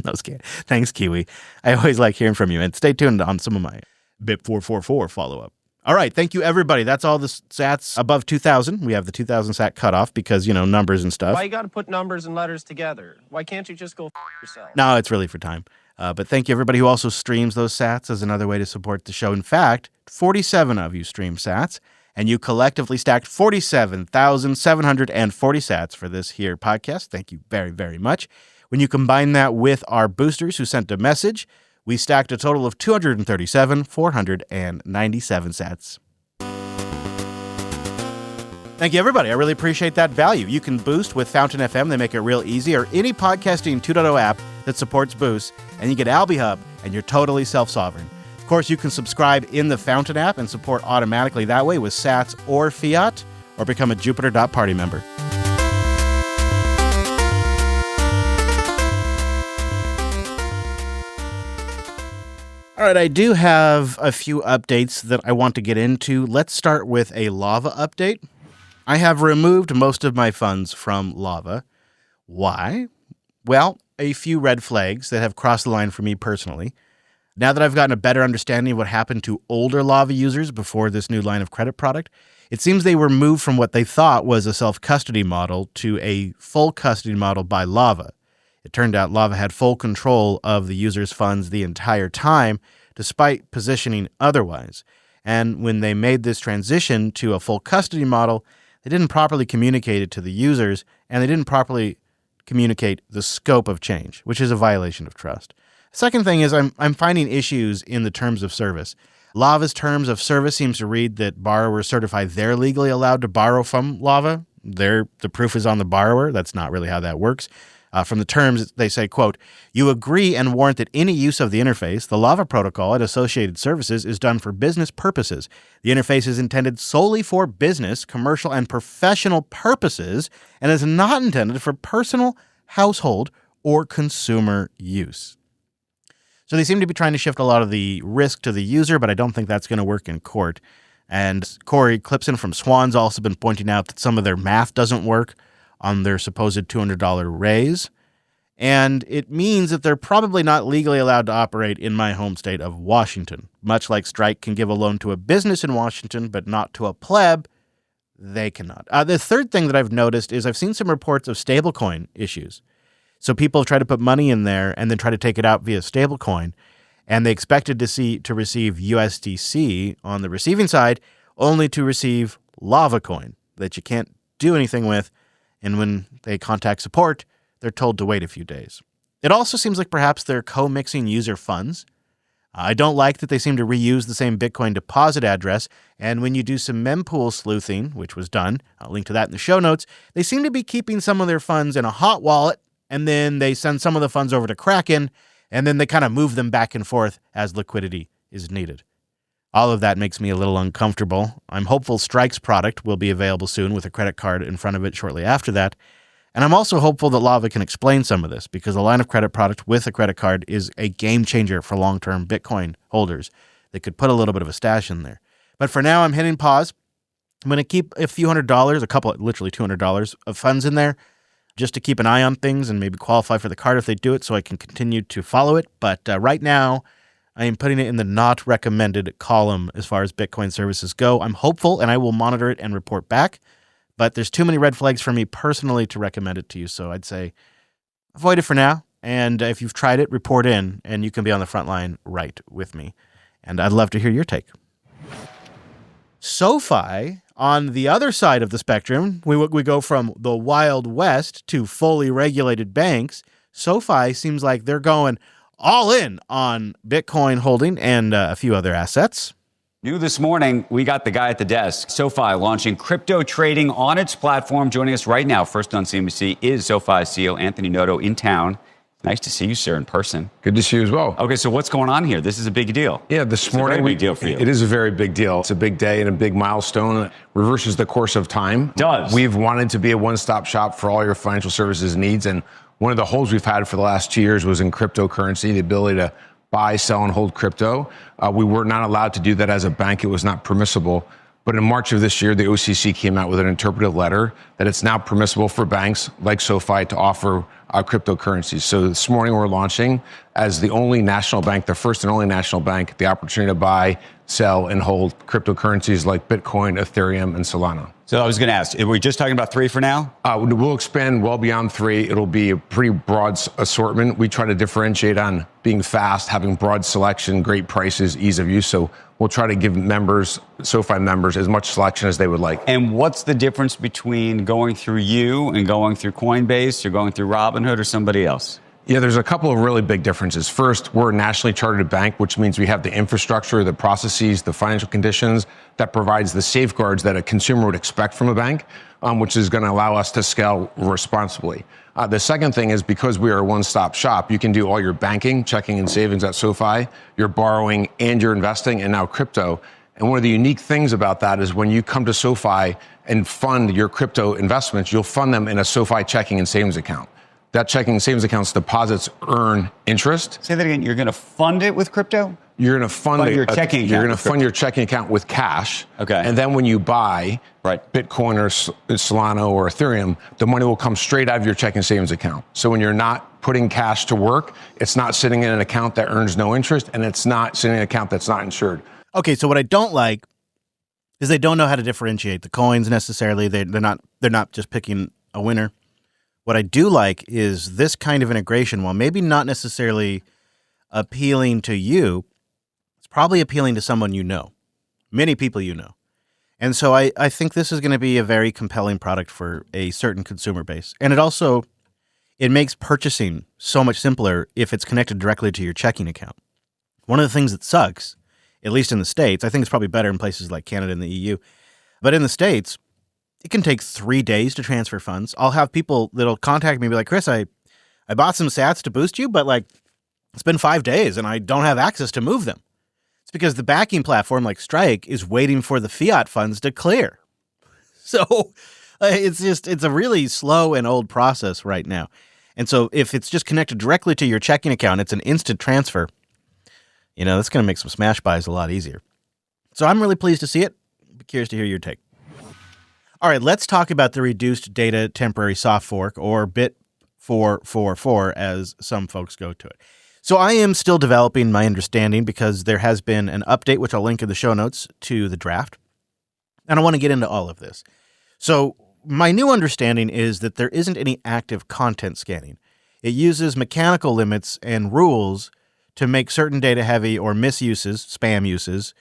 Nose candy. Thanks, Kiwi. I always like hearing from you, and stay tuned on some of my BIP444 follow-up. All right, thank you, everybody. That's all the sats above 2,000. We have the 2,000 sat cutoff because, numbers and stuff. Why you got to put numbers and letters together? Why can't you just go yourself? No, it's really for time. But thank you, everybody who also streams those sats as another way to support the show. In fact, 47 of you stream sats, and you collectively stacked 47,740 sats for this here podcast. Thank you very, very much. When you combine that with our boosters who sent a message, we stacked a total of 237,497 sats. Thank you, everybody. I really appreciate that value. You can boost with Fountain FM. They make it real easy, or any podcasting 2.0 app that supports boost, and you get Alby Hub, and you're totally self-sovereign. Of course, you can subscribe in the Fountain app and support automatically that way with sats or fiat, or become a Jupiter.party member. All right, I do have a few updates that I want to get into. Let's start with a Lava update. I have removed most of my funds from Lava. Why? Well, a few red flags that have crossed the line for me personally. Now that I've gotten a better understanding of what happened to older Lava users before this new line of credit product, it seems they were moved from what they thought was a self-custody model to a full custody model by Lava. It turned out Lava had full control of the user's funds the entire time, despite positioning otherwise. And when they made this transition to a full custody model, they didn't properly communicate it to the users, and they didn't properly communicate the scope of change, which is a violation of trust. Second thing is I'm finding issues in the terms of service. Lava's terms of service seems to read that borrowers certify they're legally allowed to borrow from Lava. The proof is on the borrower. That's not really how that works. From the terms, they say, quote, "You agree and warrant that any use of the interface, the Lava protocol and associated services, is done for business purposes. The interface is intended solely for business, commercial, and professional purposes and is not intended for personal, household, or consumer use." So they seem to be trying to shift a lot of the risk to the user, but I don't think that's going to work in court. And Corey Clipson from Swan's also been pointing out that some of their math doesn't work on their supposed $200 raise. And it means that they're probably not legally allowed to operate in my home state of Washington. Much like Strike can give a loan to a business in Washington, but not to a pleb, they cannot. The third thing that I've noticed is I've seen some reports of stablecoin issues. So people try to put money in there and then try to take it out via stablecoin, and they expected to receive USDC on the receiving side, only to receive Lava coin that you can't do anything with. And when they contact support, they're told to wait a few days. It also seems like perhaps they're co-mixing user funds. I don't like that they seem to reuse the same Bitcoin deposit address. And when you do some mempool sleuthing, which was done, I'll link to that in the show notes, they seem to be keeping some of their funds in a hot wallet, and then they send some of the funds over to Kraken, and then they kind of move them back and forth as liquidity is needed. All of that makes me a little uncomfortable. I'm hopeful Strike's product will be available soon with a credit card in front of it shortly after that. And I'm also hopeful that Lava can explain some of this, because a line of credit product with a credit card is a game changer for long-term Bitcoin holders that could put a little bit of a stash in there. But for now, I'm hitting pause. I'm going to keep a few $100, literally $200 of funds in there just to keep an eye on things and maybe qualify for the card if they do it so I can continue to follow it. But right now, I am putting it in the not recommended column as far as Bitcoin services go. I'm hopeful, and I will monitor it and report back. But there's too many red flags for me personally to recommend it to you. So I'd say avoid it for now. And if you've tried it, report in, and you can be on the front line right with me. And I'd love to hear your take. SoFi, on the other side of the spectrum, we go from the Wild West to fully regulated banks. SoFi seems like they're going all in on Bitcoin holding and a few other assets. New this morning, we got the guy at the desk. SoFi launching crypto trading on its platform. Joining us right now, first on CNBC, is SoFi CEO Anthony Noto in town. Nice to see you, sir, in person. Good to see you as well. Okay, so what's going on here? This is a big deal. Yeah, this morning, a very big deal for you. It is a very big deal. It's a big day and a big milestone. It reverses the course of time. It does. We've wanted to be a one-stop shop for all your financial services needs, and one of the holes we've had for the last 2 years was in cryptocurrency, the ability to buy, sell, and hold crypto. We were not allowed to do that as a bank. It was not permissible. But in March of this year, the OCC came out with an interpretive letter that it's now permissible for banks like SoFi to offer cryptocurrencies. So this morning we're launching, as the only national bank, the first and only national bank, the opportunity to buy, sell, and hold cryptocurrencies like Bitcoin, Ethereum, and Solana. So I was going to ask, are we just talking about 3 for now? We'll expand well beyond 3. It'll be a pretty broad assortment. We try to differentiate on being fast, having broad selection, great prices, ease of use. So we'll try to give members, SoFi members, as much selection as they would like. And what's the difference between going through you and going through Coinbase or going through Robinhood or somebody else? Yeah, there's a couple of really big differences. First, we're a nationally chartered bank, which means we have the infrastructure, the processes, the financial conditions that provides the safeguards that a consumer would expect from a bank, which is going to allow us to scale responsibly. The second thing is, because we are a one-stop shop, you can do all your banking, checking, and savings at SoFi, your borrowing, and your investing, and now crypto. And one of the unique things about that is when you come to SoFi and fund your crypto investments, you'll fund them in a SoFi checking and savings account. That checking and savings account's deposits earn interest. Say that again. You're going to fund it with crypto? You're going to fund your checking account. You're going to fund your checking account with cash. Okay. And then when you buy Bitcoin or Solana or Ethereum, the money will come straight out of your checking and savings account. So when you're not putting cash to work, it's not sitting in an account that earns no interest, and it's not sitting in an account that's not insured. Okay, so what I don't like is they don't know how to differentiate the coins necessarily. They're not just picking a winner. What I do like is this kind of integration, while maybe not necessarily appealing to you, it's probably appealing to someone you know, many people you know. And so I think this is going to be a very compelling product for a certain consumer base. And it makes purchasing so much simpler if it's connected directly to your checking account. One of the things that sucks, at least in the States, I think it's probably better in places like Canada and the EU, but in the States, it can take 3 days to transfer funds. I'll have people that'll contact me and be like, Chris, I I bought some sats to boost you, but like it's been 5 days and I don't have access to move them. It's because the backing platform like Strike is waiting for the fiat funds to clear. So it's a really slow and old process right now. And so if it's just connected directly to your checking account, it's an instant transfer. That's going to make some smash buys a lot easier. So I'm really pleased to see it. Be curious to hear your take. All right, let's talk about the reduced data temporary soft fork, or BIT 444 as some folks go to it. So I am still developing my understanding because there has been an update, which I'll link in the show notes, to the draft. And I want to get into all of this. So my new understanding is that there isn't any active content scanning. It uses mechanical limits and rules to make certain data heavy or misuses, spam uses,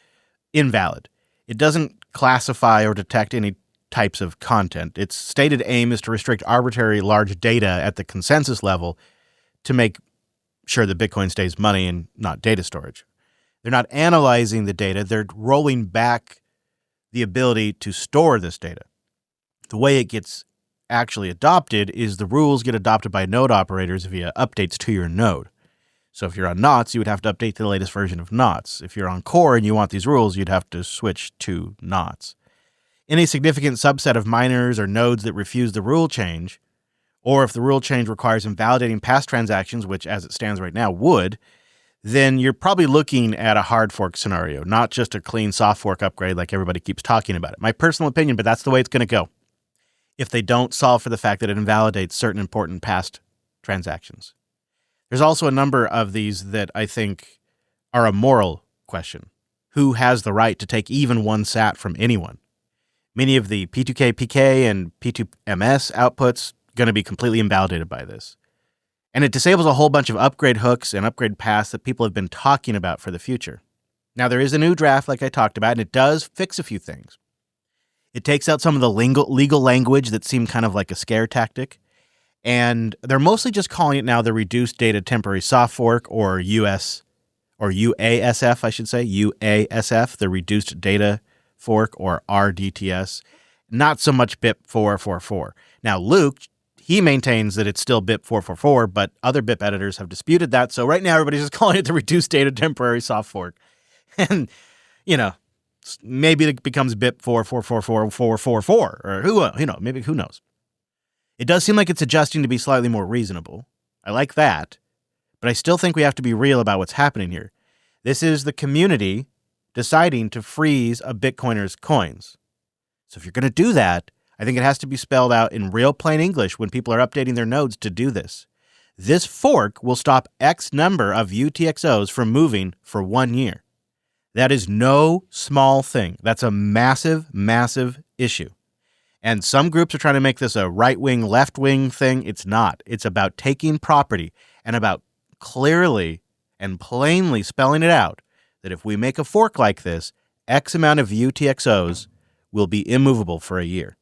invalid. It doesn't classify or detect any types of content. Its stated aim is to restrict arbitrary large data at the consensus level to make sure that Bitcoin stays money and not data storage. They're not analyzing the data. They're rolling back the ability to store this data. The way it gets actually adopted is the rules get adopted by node operators via updates to your node. So if you're on Knots, you would have to update to the latest version of Knots. If you're on Core and you want these rules, you'd have to switch to Knots. Any significant subset of miners or nodes that refuse the rule change, or if the rule change requires invalidating past transactions, which as it stands right now would, then you're probably looking at a hard fork scenario, not just a clean soft fork upgrade like everybody keeps talking about it. My personal opinion, but that's the way it's going to go. If they don't solve for the fact that it invalidates certain important past transactions. There's also a number of these that I think are a moral question. Who has the right to take even one sat from anyone? Many of the P2K PK and P2MS outputs going to be completely invalidated by this. And it disables a whole bunch of upgrade hooks and upgrade paths that people have been talking about for the future. Now, there is a new draft, like I talked about, and it does fix a few things. It takes out some of the legal language that seemed kind of like a scare tactic. And they're mostly just calling it now the Reduced Data Temporary Soft Fork, or UASF, I should say, UASF, the Reduced Data Fork, or RDTS. Not so much BIP 444. Now, Luke, he maintains that it's still BIP 444, but other BIP editors have disputed that. So right now, everybody's just calling it the Reduced Data Temporary Soft Fork. And, maybe it becomes BIP 4444444, or maybe who knows. It does seem like it's adjusting to be slightly more reasonable. I like that, but I still think we have to be real about what's happening here. This is the community deciding to freeze a Bitcoiner's coins. So if you're going to do that, I think it has to be spelled out in real plain English when people are updating their nodes to do this. This fork will stop X number of UTXOs from moving for 1 year. That is no small thing. That's a massive, massive issue. And some groups are trying to make this a right-wing, left-wing thing. It's not. It's about taking property and about clearly and plainly spelling it out that if we make a fork like this, X amount of UTXOs will be immovable for a year.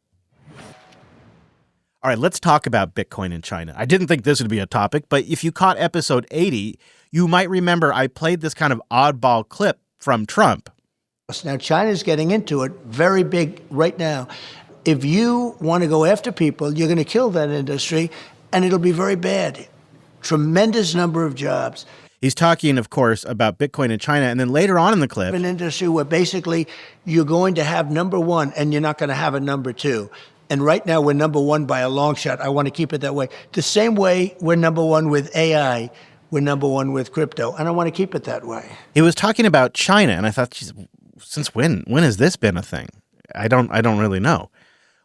All right, let's talk about Bitcoin in China. I didn't think this would be a topic, but if you caught episode 80, you might remember I played this kind of oddball clip from Trump. Now, China's getting into it very big right now. If you want to go after people, you're going to kill that industry, and it'll be very bad. Tremendous number of jobs. He's talking, of course, about Bitcoin in China, and then later on in the clip, an industry where basically you're going to have number one, and you're not going to have a number two. And right now, we're number one by a long shot. I want to keep it that way. The same way we're number one with AI, we're number one with crypto, and I want to keep it that way. He was talking about China, and I thought, geez, since when? When has this been a thing? I don't really know.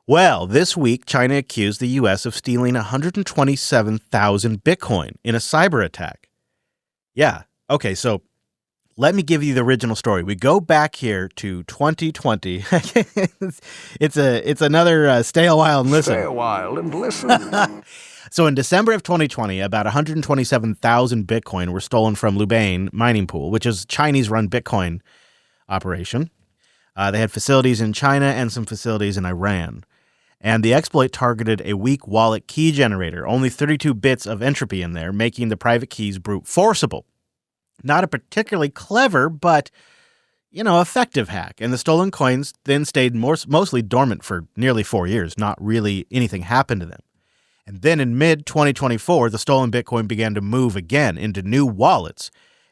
Well, this week, China accused the U.S. of stealing 127,000 Bitcoin in a cyber attack. Yeah. Okay, so let me give you the original story. We go back here to 2020. It's another stay a while and listen. Stay a while and listen. So in December of 2020, about 127,000 Bitcoin were stolen from Lubain mining pool, which is Chinese-run Bitcoin operation. They had facilities in China and some facilities in Iran. And the exploit targeted a weak wallet key generator, only 32 bits of entropy in there, making the private keys brute forceable. Not a particularly clever, but, effective hack. And the stolen coins then stayed mostly dormant for nearly 4 years. Not really anything happened to them. And then in mid-2024, the stolen Bitcoin began to move again into new wallets.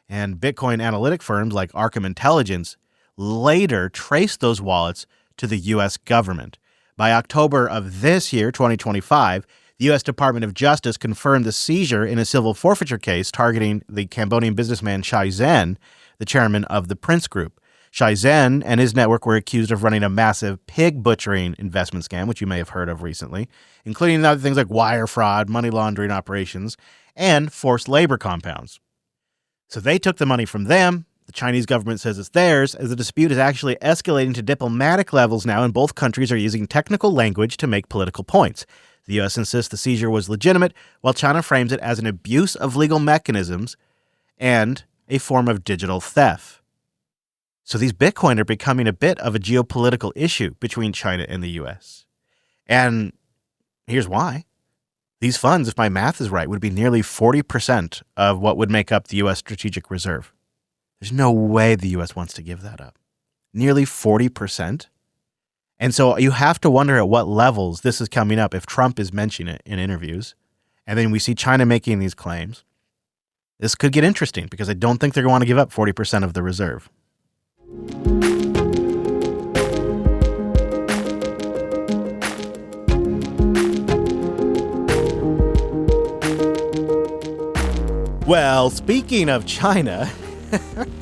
And Bitcoin analytic firms like Arkham Intelligence later traced those wallets to the U.S. government. By October of this year, 2025, the U.S. Department of Justice confirmed the seizure in a civil forfeiture case targeting the Cambodian businessman Shai Zhen, the chairman of the Prince Group. Shai Zhen and his network were accused of running a massive pig butchering investment scam, which you may have heard of recently, including other things like wire fraud, money laundering operations, and forced labor compounds. So they took the money from them. The Chinese government says it's theirs, as the dispute is actually escalating to diplomatic levels now, and both countries are using technical language to make political points. The U.S. insists the seizure was legitimate, while China frames it as an abuse of legal mechanisms and a form of digital theft. So these Bitcoin are becoming a bit of a geopolitical issue between China and the U.S. And here's why. These funds, if my math is right, would be nearly 40% of what would make up the U.S. strategic reserve. There's no way the U.S. wants to give that up. Nearly 40%. And so you have to wonder at what levels this is coming up if Trump is mentioning it in interviews. And then we see China making these claims. This could get interesting because I don't think they're going to want to give up 40% of the reserve. Well, speaking of China,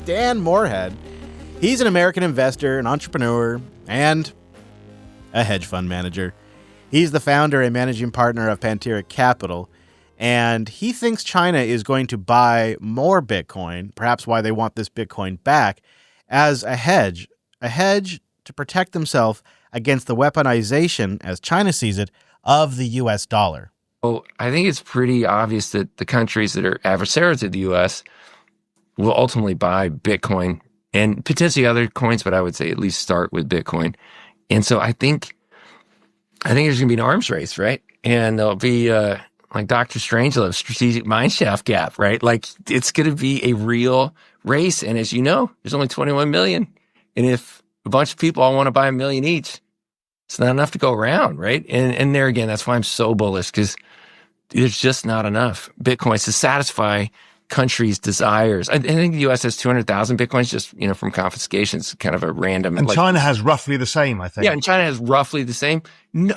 Dan Morehead, he's an American investor, an entrepreneur, and a hedge fund manager. He's the founder and managing partner of Pantera Capital, and he thinks China is going to buy more Bitcoin, perhaps why they want this Bitcoin back, as a hedge to protect themselves against the weaponization, as China sees it, of the U.S. dollar. Well, I think it's pretty obvious that the countries that are adversarial to the U.S. will ultimately buy Bitcoin and potentially other coins, but I would say at least start with Bitcoin. And so I think there's going to be an arms race, right? And there'll be like Dr. Strangelove, strategic mineshaft gap, right? Like it's going to be a real race. And as you know, there's only 21 million. And if a bunch of people all want to buy 1 million each, it's not enough to go around, right? And there again, that's why I'm so bullish, because there's just not enough Bitcoins to satisfy countries' desires. I think the U.S. has 200,000 Bitcoins just, from confiscations, kind of a random. And China has roughly the same, I think. Yeah, and China has roughly the same. No,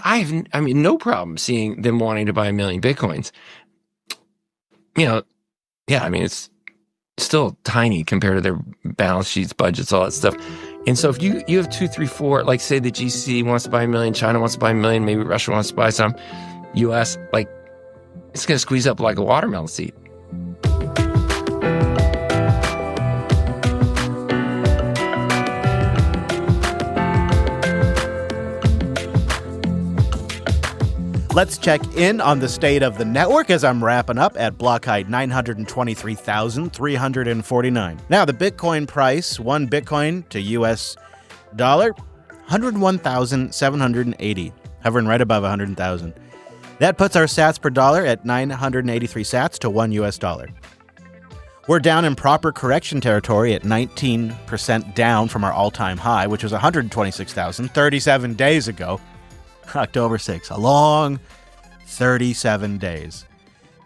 no problem seeing them wanting to buy 1 million Bitcoins. It's still tiny compared to their balance sheets, budgets, all that stuff. And so if you have 2, 3, 4, like say the GCC wants to buy 1 million, China wants to buy 1 million, maybe Russia wants to buy some, U.S., like it's going to squeeze up like a watermelon seed. Let's check in on the state of the network as I'm wrapping up at block height 923,349. Now, the Bitcoin price, one Bitcoin to US dollar, 101,780, hovering right above 100,000. That puts our sats per dollar at 983 sats to $1 US. We're down in proper correction territory at 19% down from our all-time high, which was 126,000 37 days ago. October 6th, a long 37 days.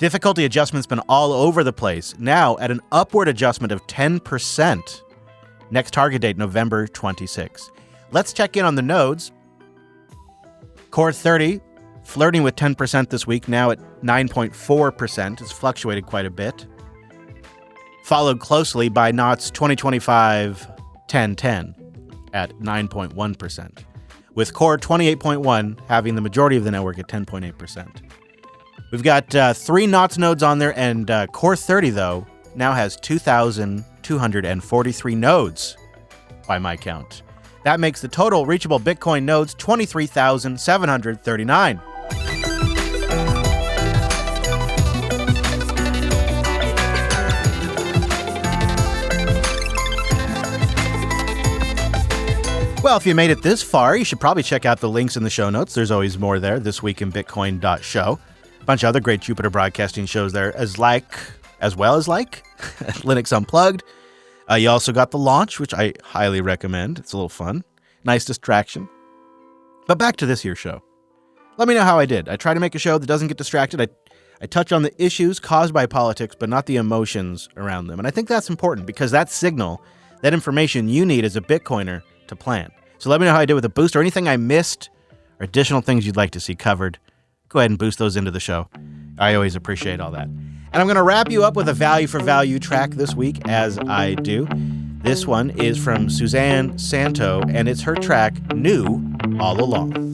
Difficulty adjustment's been all over the place, now at an upward adjustment of 10%. Next target date, November 26. Let's check in on the nodes. Core 30, flirting with 10% this week, now at 9.4%. It's fluctuated quite a bit. Followed closely by Knott's 2025 1010 at 9.1%. With Core 28.1 having the majority of the network at 10.8%. We've got 3 Knots nodes on there, and Core 30, though, now has 2,243 nodes by my count. That makes the total reachable Bitcoin nodes 23,739. Well, if you made it this far, you should probably check out the links in the show notes. There's always more there. thisweekinbitcoin.show. A bunch of other great Jupiter Broadcasting shows there as well as Linux Unplugged. You also got The Launch, which I highly recommend. It's a little fun. Nice distraction. But back to this here show. Let me know how I did. I try to make a show that doesn't get distracted. I touch on the issues caused by politics, but not the emotions around them. And I think that's important because that signal, that information you need as a Bitcoiner to plan. So let me know how I did with a boost or anything I missed or additional things you'd like to see covered. Go ahead and boost those into the show. I always appreciate all that. And I'm going to wrap you up with a value for value track this week, as I do. This one is from Suzanne Santo, and it's her track, New All Along.